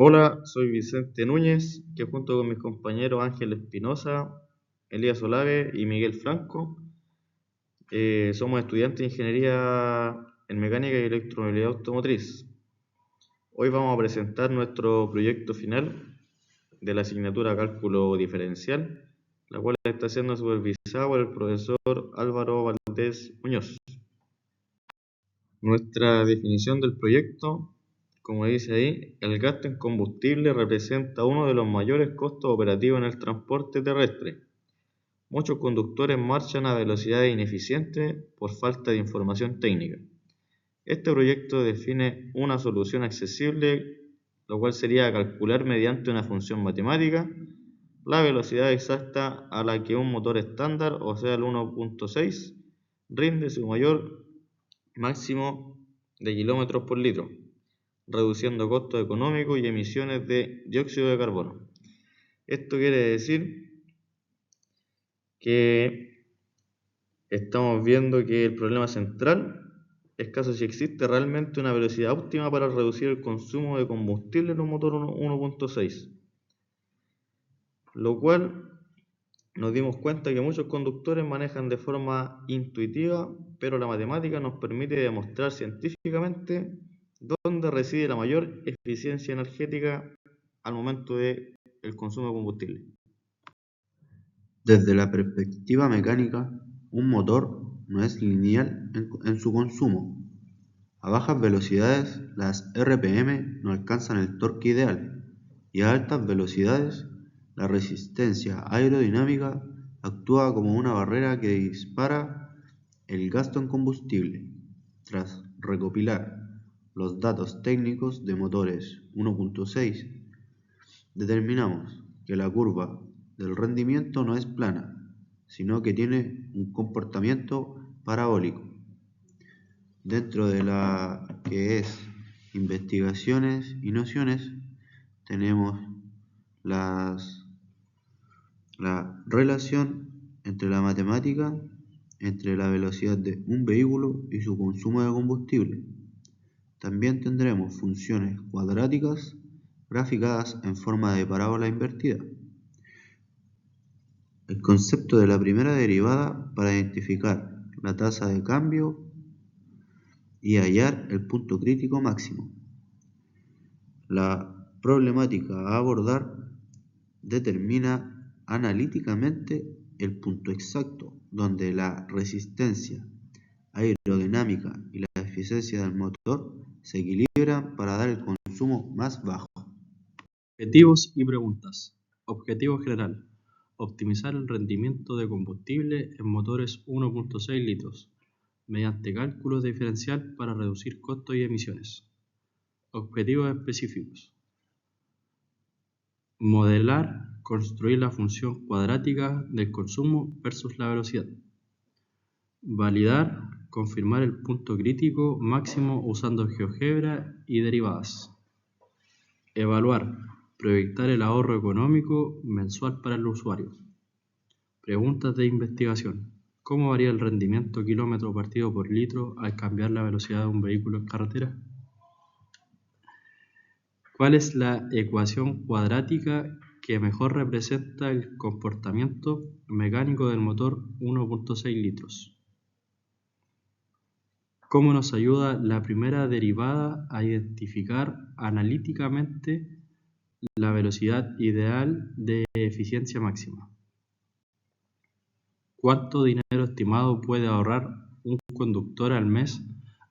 Hola, soy Vicente Núñez, que junto con mis compañeros Ángel Espinosa, Elías Olave y Miguel Franco, somos estudiantes de Ingeniería en Mecánica y Electromovilidad Automotriz. Hoy vamos a presentar nuestro proyecto final de la asignatura Cálculo Diferencial, la cual está siendo supervisada por el profesor Álvaro Valdés Muñoz. Nuestra definición del proyecto, como dice ahí, el gasto en combustible representa uno de los mayores costos operativos en el transporte terrestre. Muchos conductores marchan a velocidades ineficientes por falta de información técnica. Este proyecto define una solución accesible, lo cual sería calcular mediante una función matemática la velocidad exacta a la que un motor estándar, o sea el 1.6, rinde su mayor máximo de kilómetros por litro, reduciendo costos económicos y emisiones de dióxido de carbono. Esto quiere decir que estamos viendo que el problema central es caso si existe realmente una velocidad óptima para reducir el consumo de combustible en un motor 1.6, lo cual nos dimos cuenta que muchos conductores manejan de forma intuitiva, pero la matemática nos permite demostrar científicamente dónde reside la mayor eficiencia energética al momento del consumo de combustible. Desde la perspectiva mecánica, un motor no es lineal en su consumo. A bajas velocidades, las RPM no alcanzan el torque ideal, y a altas velocidades, la resistencia aerodinámica actúa como una barrera que dispara el gasto en combustible. Tras recopilar los datos técnicos de motores 1.6, determinamos que la curva del rendimiento no es plana, sino que tiene un comportamiento parabólico. Dentro de la que es investigaciones y nociones, tenemos la relación entre la matemática, entre la velocidad de un vehículo y su consumo de combustible. También tendremos funciones cuadráticas graficadas en forma de parábola invertida. El concepto de la primera derivada para identificar la tasa de cambio y hallar el punto crítico máximo. La problemática a abordar determina analíticamente el punto exacto donde la resistencia aerodinámica y la eficiencia del motor se equilibran para dar el consumo más bajo. Objetivos y preguntas. Objetivo general: optimizar el rendimiento de combustible en motores 1.6 litros mediante cálculos diferencial para reducir costos y emisiones. Objetivos específicos: modelar, construir la función cuadrática del consumo versus la velocidad. Validar, confirmar el punto crítico máximo usando GeoGebra y derivadas. Evaluar, proyectar el ahorro económico mensual para el usuario. Preguntas de investigación: ¿cómo varía el rendimiento kilómetro partido por litro al cambiar la velocidad de un vehículo en carretera? ¿Cuál es la ecuación cuadrática que mejor representa el comportamiento mecánico del motor 1.6 litros? ¿Cómo nos ayuda la primera derivada a identificar analíticamente la velocidad ideal de eficiencia máxima? ¿Cuánto dinero estimado puede ahorrar un conductor al mes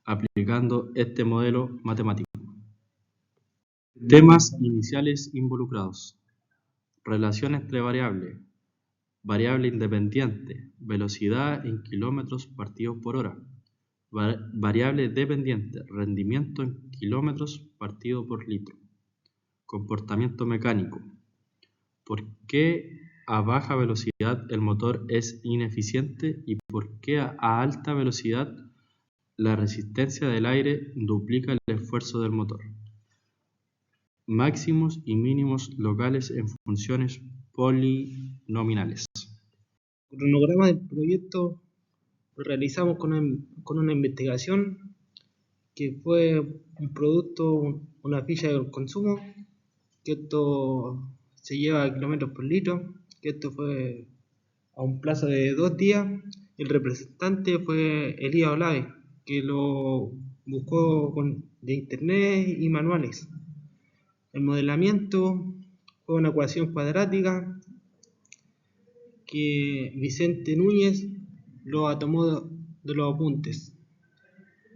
aplicando este modelo matemático? Temas iniciales involucrados: relación entre variables, variable independiente, velocidad en kilómetros partidos por hora, variable dependiente, rendimiento en kilómetros partido por litro, comportamiento mecánico. ¿Por qué a baja velocidad el motor es ineficiente y por qué a alta velocidad la resistencia del aire duplica el esfuerzo del motor? Máximos y mínimos locales en funciones polinominales. El cronograma del proyecto lo realizamos con una investigación que fue un producto, una ficha del consumo que esto se lleva a kilómetros por litro, que esto fue a un plazo de 2 días. El representante fue Elías Olave, que lo buscó de internet y manuales. El modelamiento fue una ecuación cuadrática que Vicente Núñez lo tomó de los apuntes.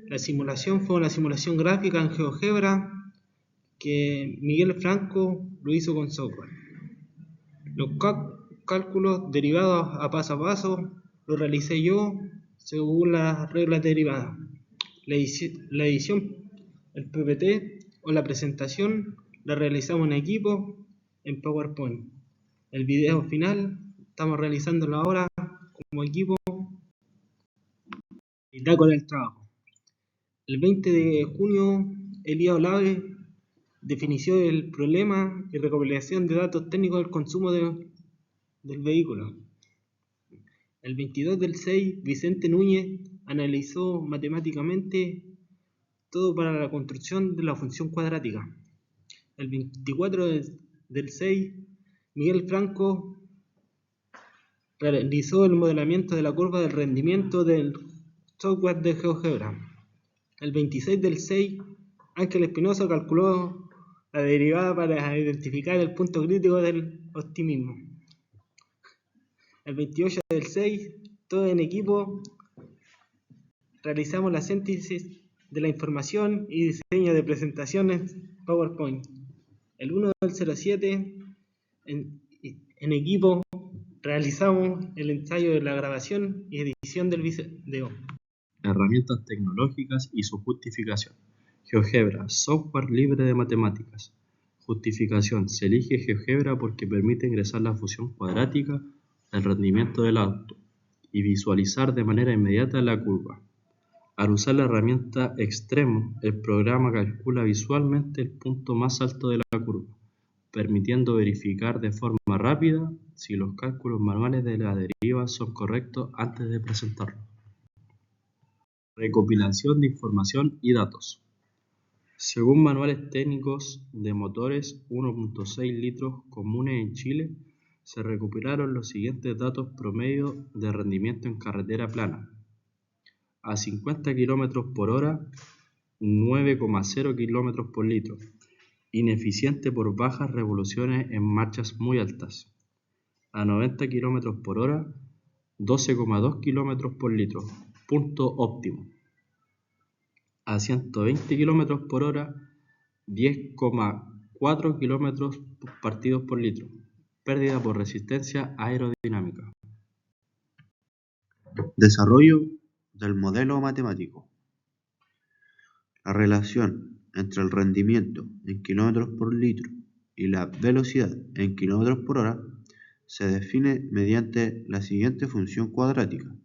La simulación fue una simulación gráfica en GeoGebra que Miguel Franco lo hizo con software. Los cálculos derivados a paso los realicé yo según las reglas derivadas. La edición, el PPT o la presentación la realizamos en equipo en PowerPoint. El video final estamos realizándolo ahora como equipo bitácora del trabajo. El 20 de junio, Elías Olave definió el problema y recopilación de datos técnicos del consumo del vehículo. El 22 del 6, Vicente Núñez analizó matemáticamente todo para la construcción de la función cuadrática. El 24 del 6, Miguel Franco realizó el modelamiento de la curva del rendimiento del software de GeoGebra. El 26 del 6, Ángel Espinosa calculó la derivada para identificar el punto crítico del optimismo. El 28 del 6, todos en equipo realizamos la síntesis de la información y diseño de presentaciones PowerPoint. El 1 del 07, en equipo realizamos el ensayo de la grabación y edición del video. Herramientas tecnológicas y su justificación. GeoGebra, software libre de matemáticas. Justificación. Se elige GeoGebra porque permite ingresar la función cuadrática del rendimiento del auto y visualizar de manera inmediata la curva. Al usar la herramienta Extremo, el programa calcula visualmente el punto más alto de la curva, permitiendo verificar de forma rápida si los cálculos manuales de la deriva son correctos antes de presentarlo. Recopilación de información y datos. Según manuales técnicos de motores 1.6 litros comunes en Chile, se recopilaron los siguientes datos promedio de rendimiento en carretera plana. A 50 km por hora, 9,0 km por litro. Ineficiente por bajas revoluciones en marchas muy altas. A 90 km por hora, 12,2 km por litro. Punto óptimo. A 120 km por hora, 10,4 km partidos por litro. Pérdida por resistencia aerodinámica. Desarrollo del modelo matemático. La relación entre el rendimiento en kilómetros por litro y la velocidad en kilómetros por hora se define mediante la siguiente función cuadrática.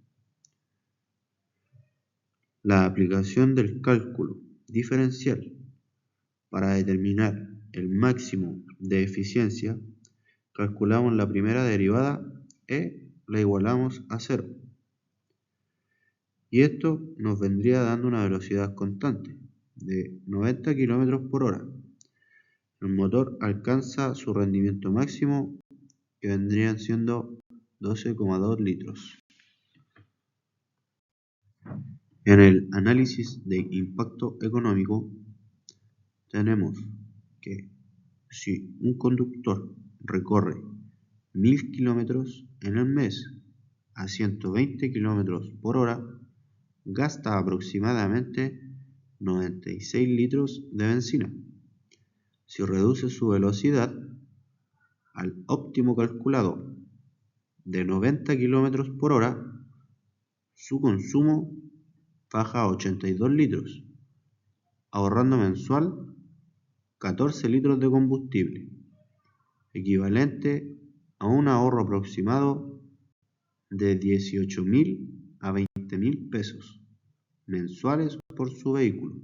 La aplicación del cálculo diferencial para determinar el máximo de eficiencia, calculamos la primera derivada e la igualamos a 0. Y esto nos vendría dando una velocidad constante de 90 km por hora. El motor alcanza su rendimiento máximo, que vendrían siendo 12,2 litros. En el análisis de impacto económico tenemos que si un conductor recorre 1000 kilómetros en el mes a 120 kilómetros por hora, gasta aproximadamente 96 litros de benzina. Si reduce su velocidad al óptimo calculado de 90 kilómetros por hora, su consumo baja a 82 litros, ahorrando mensual 14 litros de combustible, equivalente a un ahorro aproximado de 18.000 a 20.000 pesos mensuales por su vehículo,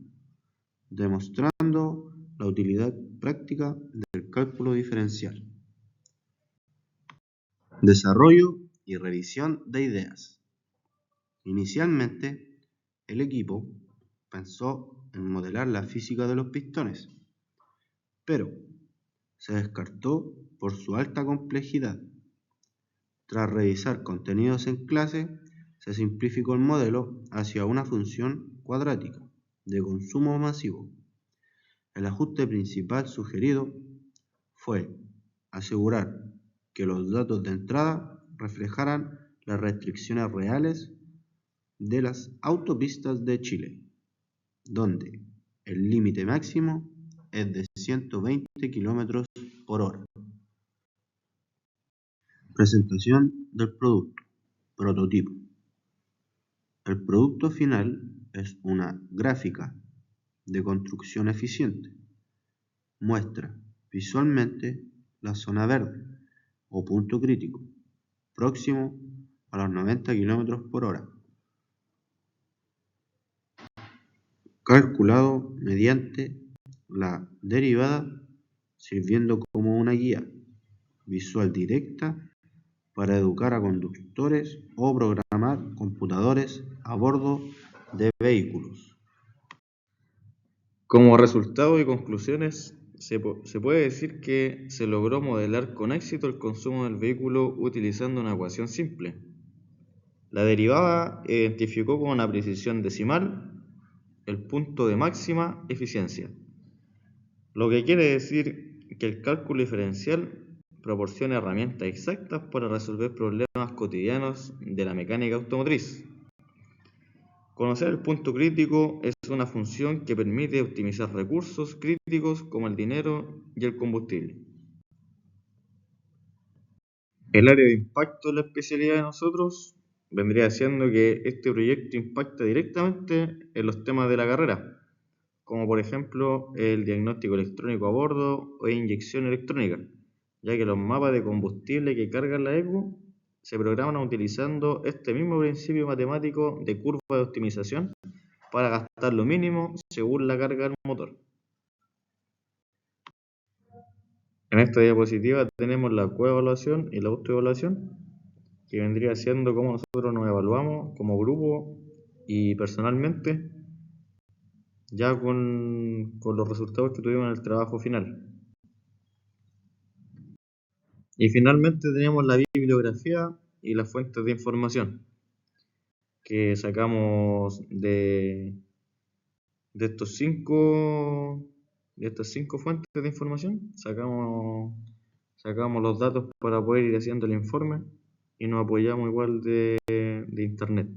demostrando la utilidad práctica del cálculo diferencial. Desarrollo y revisión de ideas. Inicialmente, el equipo pensó en modelar la física de los pistones, pero se descartó por su alta complejidad. Tras revisar contenidos en clase, se simplificó el modelo hacia una función cuadrática de consumo masivo. El ajuste principal sugerido fue asegurar que los datos de entrada reflejaran las restricciones reales de las autopistas de Chile, donde el límite máximo es de 120 km por hora. Presentación del producto. Prototipo. El producto final es una gráfica de construcción eficiente. Muestra visualmente la zona verde o punto crítico, próximo a los 90 km por hora, calculado mediante la derivada, sirviendo como una guía visual directa para educar a conductores o programar computadores a bordo de vehículos. Como resultado y conclusiones, se puede decir que se logró modelar con éxito el consumo del vehículo utilizando una ecuación simple. La derivada identificó con una precisión decimal el punto de máxima eficiencia, lo que quiere decir que el cálculo diferencial proporciona herramientas exactas para resolver problemas cotidianos de la mecánica automotriz. Conocer el punto crítico es una función que permite optimizar recursos críticos como el dinero y el combustible. El área de impacto de la especialidad de nosotros vendría siendo que este proyecto impacta directamente en los temas de la carrera, como por ejemplo el diagnóstico electrónico a bordo o inyección electrónica, ya que los mapas de combustible que cargan la ECU se programan utilizando este mismo principio matemático de curva de optimización para gastar lo mínimo según la carga del motor. En esta diapositiva tenemos la coevaluación y la autoevaluación, que vendría siendo cómo nosotros nos evaluamos como grupo y personalmente, ya con los resultados que tuvimos en el trabajo final. Y finalmente tenemos la bibliografía y las fuentes de información que sacamos de estas cinco fuentes de información. Sacamos los datos para poder ir haciendo el informe y nos apoyamos igual de internet.